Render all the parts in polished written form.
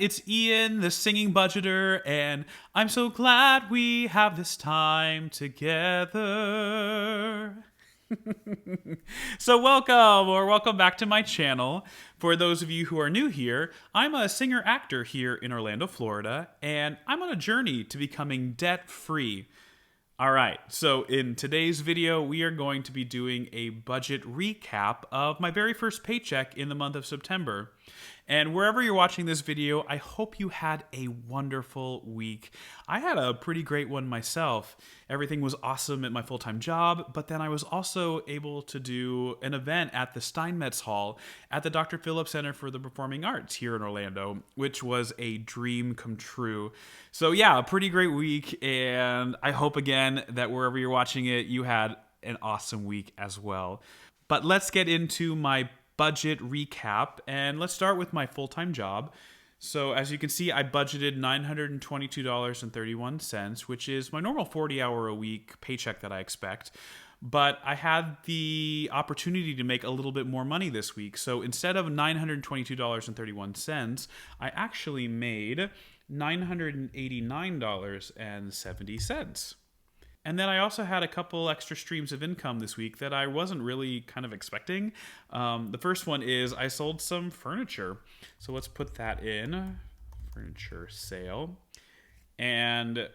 it's Ian, the singing budgeter, and I'm so glad we have this time together. So welcome back to my channel. For those of you who are new here, I'm a singer-actor here in Orlando, Florida, and I'm on a journey to becoming debt-free. All right, so in today's video, we are going to be doing a budget recap of my very first paycheck in the month of September. And wherever you're watching this video, I hope you had a wonderful week. I had a pretty great one myself. Everything was awesome at my full-time job, but then I was also able to do an event at the Steinmetz Hall at the Dr. Phillips Center for the Performing Arts here in Orlando, which was a dream come true. So yeah, a pretty great week, and I hope again that wherever you're watching it, you had an awesome week as well. But let's get into my budget recap, and let's start with my full-time job. So as you can see, I budgeted $922.31, which is my normal 40-hour-a-week paycheck that I expect. But I had the opportunity to make a little bit more money this week. So instead of $922.31, I actually made $989.70. And then I also had a couple extra streams of income this week that I wasn't really kind of expecting. The first one is I sold some furniture. So let's put that in. Furniture sale. And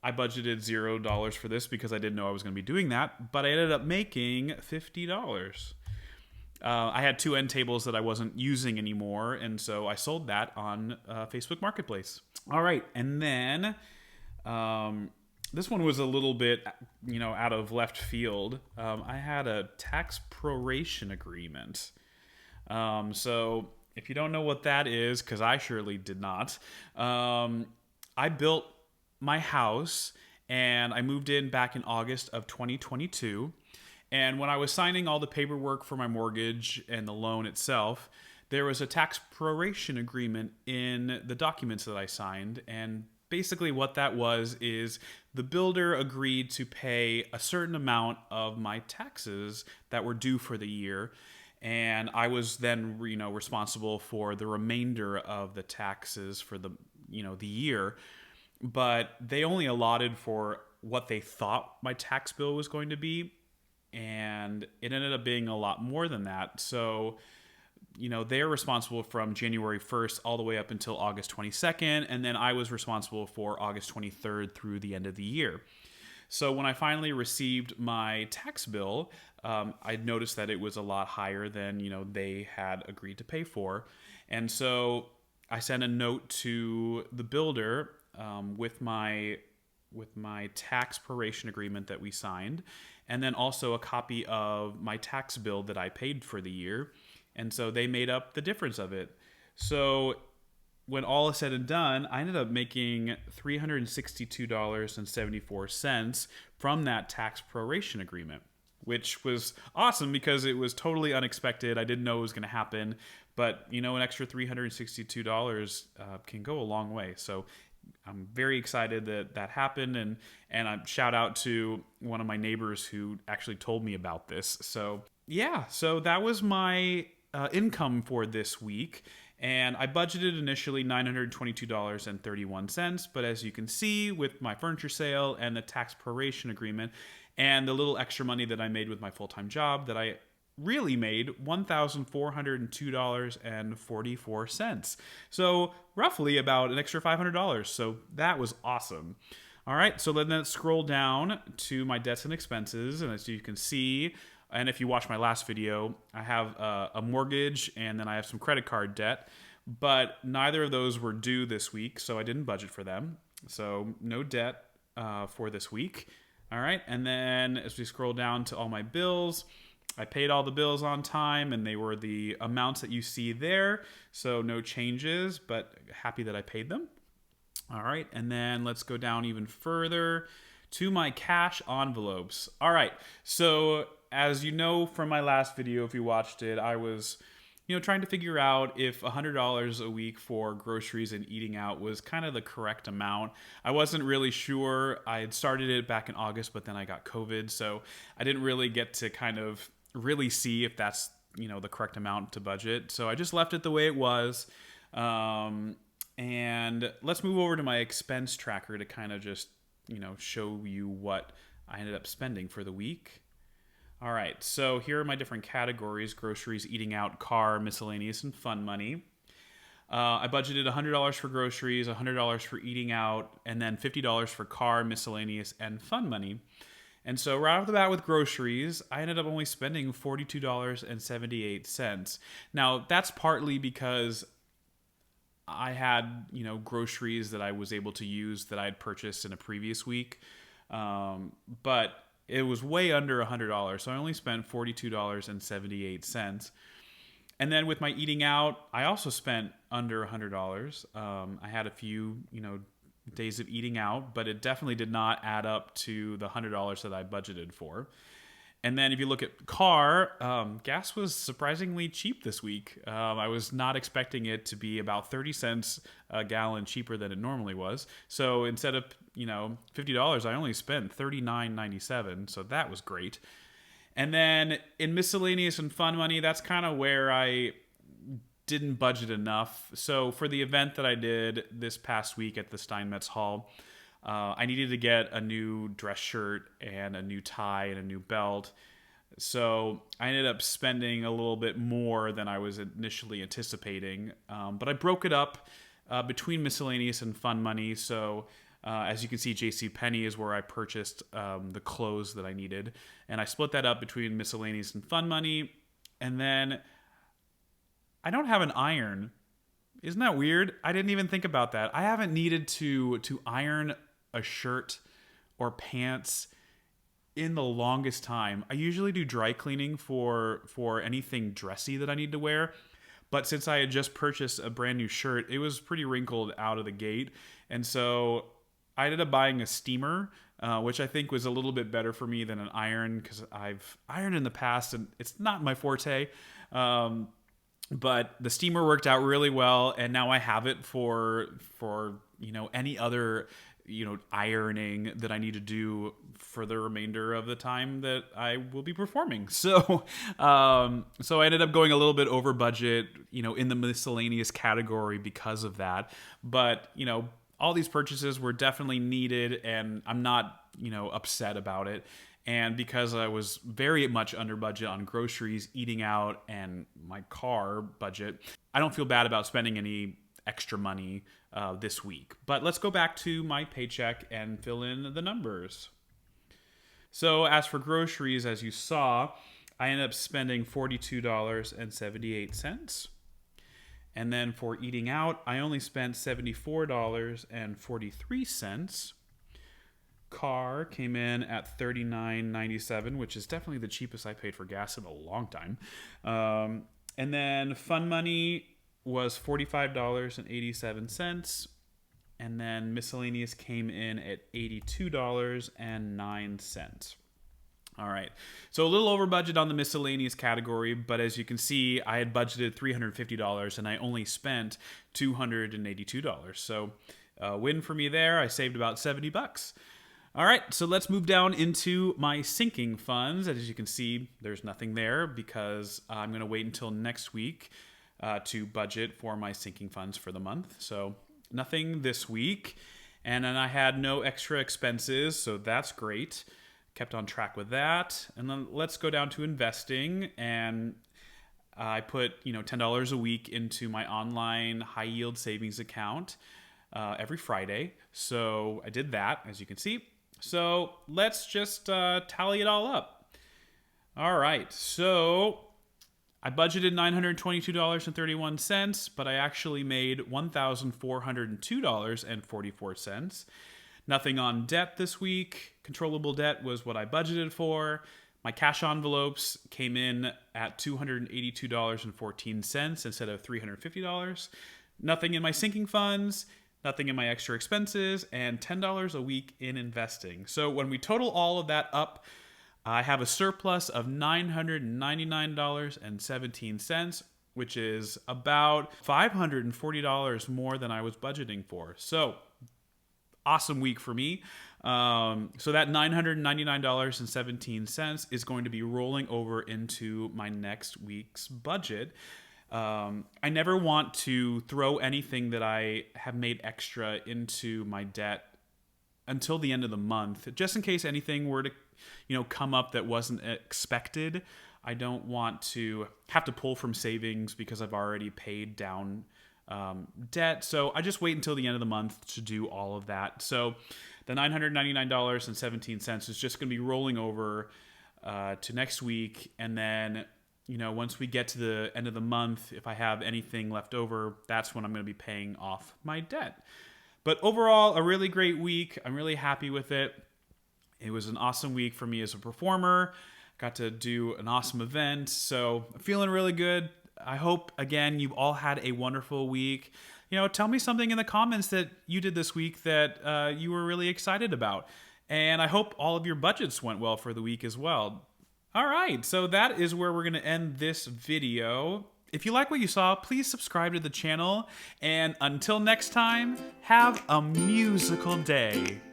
I budgeted $0 for this because I didn't know I was going to be doing that. But I ended up making $50. I had two end tables that I wasn't using anymore. And so I sold that on Facebook Marketplace. All right. And then this one was a little bit, out of left field. I had a tax proration agreement. So if you don't know what that is, because I surely did not, I built my house and I moved in back in August of 2022. And when I was signing all the paperwork for my mortgage and the loan itself, there was a tax proration agreement in the documents that I signed. And basically what that was is the builder agreed to pay a certain amount of my taxes that were due for the year. And I was then, responsible for the remainder of the taxes for the year. But they only allotted for what they thought my tax bill was going to be. And it ended up being a lot more than that. So they're responsible from January 1st all the way up until August 22nd, and then I was responsible for August 23rd through the end of the year. So when I finally received my tax bill, I noticed that it was a lot higher than they had agreed to pay for, and so I sent a note to the builder with my tax proration agreement that we signed, and then also a copy of my tax bill that I paid for the year. And so they made up the difference of it. So when all is said and done, I ended up making $362.74 from that tax proration agreement, which was awesome because it was totally unexpected. I didn't know it was going to happen. But, an extra $362 can go a long way. So I'm very excited that that happened. And I shout out to one of my neighbors who actually told me about this. So yeah, so that was my income for this week, and I budgeted initially $922.31, but as you can see with my furniture sale and the tax proration agreement and the little extra money that I made with my full-time job, that I really made $1,402.44. So roughly about an extra $500. So that was awesome. All right, so then let's scroll down to my debts and expenses, and as you can see, and if you watch my last video, I have a mortgage and then I have some credit card debt, but neither of those were due this week, so I didn't budget for them. So no debt for this week. All right, and then as we scroll down to all my bills, I paid all the bills on time and they were the amounts that you see there. So no changes, but happy that I paid them. All right, and then let's go down even further to my cash envelopes. All right, so as you know from my last video, if you watched it, I was trying to figure out if $100 a week for groceries and eating out was kind of the correct amount. I wasn't really sure. I had started it back in August, but then I got COVID, so I didn't really get to kind of really see if that's the correct amount to budget. So I just left it the way it was. And let's move over to my expense tracker to kind of just, show you what I ended up spending for the week. All right, so here are my different categories: groceries, eating out, car, miscellaneous, and fun money. I budgeted $100 for groceries, $100 for eating out, and then $50 for car, miscellaneous, and fun money. And so right off the bat with groceries, I ended up only spending $42.78. Now, that's partly because I had, groceries that I was able to use that I had purchased in a previous week. But it was way under $100, so I only spent $42.78. And then with my eating out, I also spent under $100. I had a few, days of eating out, but it definitely did not add up to the $100 that I budgeted for. And then if you look at car, gas was surprisingly cheap this week. I was not expecting it to be about 30 cents a gallon cheaper than it normally was. So instead of, $50, I only spent $39.97. So that was great. And then in miscellaneous and fun money, that's kind of where I didn't budget enough. So for the event that I did this past week at the Steinmetz Hall, I needed to get a new dress shirt and a new tie and a new belt. So I ended up spending a little bit more than I was initially anticipating. But I broke it up between miscellaneous and fun money. So as you can see, JCPenney is where I purchased the clothes that I needed. And I split that up between miscellaneous and fun money. And then I don't have an iron. Isn't that weird? I didn't even think about that. I haven't needed to iron a shirt or pants in the longest time. I usually do dry cleaning for anything dressy that I need to wear. But since I had just purchased a brand new shirt, it was pretty wrinkled out of the gate. And so I ended up buying a steamer, which I think was a little bit better for me than an iron, because I've ironed in the past and it's not my forte. But the steamer worked out really well, and now I have it for any other ironing that I need to do for the remainder of the time that I will be performing. So so I ended up going a little bit over budget, in the miscellaneous category because of that. But all these purchases were definitely needed, and I'm not upset about it. And because I was very much under budget on groceries, eating out, and my car budget, I don't feel bad about spending any extra money this week. But let's go back to my paycheck and fill in the numbers. So as for groceries, as you saw, I ended up spending $42.78. And then for eating out, I only spent $74.43. Car came in at $39.97, which is definitely the cheapest I paid for gas in a long time. And then fun money was $45.87. And then miscellaneous came in at $82.09. All right. So a little over budget on the miscellaneous category, but as you can see, I had budgeted $350 and I only spent $282. So win for me there. I saved about $70. All right, so let's move down into my sinking funds. As you can see, there's nothing there because I'm going to wait until next week to budget for my sinking funds for the month. So nothing this week. And then I had no extra expenses, so that's great. Kept on track with that. And then let's go down to investing. And I put $10 a week into my online high yield savings account every Friday. So I did that, as you can see. So let's just tally it all up. All right, so I budgeted $922.31, but I actually made $1,402.44. Nothing on debt this week. Controllable debt was what I budgeted for. My cash envelopes came in at $282.14 instead of $350. Nothing in my sinking funds. Nothing in my extra expenses, and $10 a week in investing. So when we total all of that up, I have a surplus of $999.17, which is about $540 more than I was budgeting for. So awesome week for me. So that $999.17 is going to be rolling over into my next week's budget. I never want to throw anything that I have made extra into my debt until the end of the month, just in case anything were to, come up that wasn't expected. I don't want to have to pull from savings because I've already paid down debt. So I just wait until the end of the month to do all of that. So the $999.17 is just going to be rolling over to next week. And then, once we get to the end of the month, if I have anything left over, that's when I'm going to be paying off my debt. But overall, a really great week. I'm really happy with it. It was an awesome week for me as a performer. Got to do an awesome event. So I'm feeling really good. I hope, again, you've all had a wonderful week. Tell me something in the comments that you did this week that you were really excited about. And I hope all of your budgets went well for the week as well. All right, so that is where we're going to end this video. If you like what you saw, please subscribe to the channel. And until next time, have a musical day.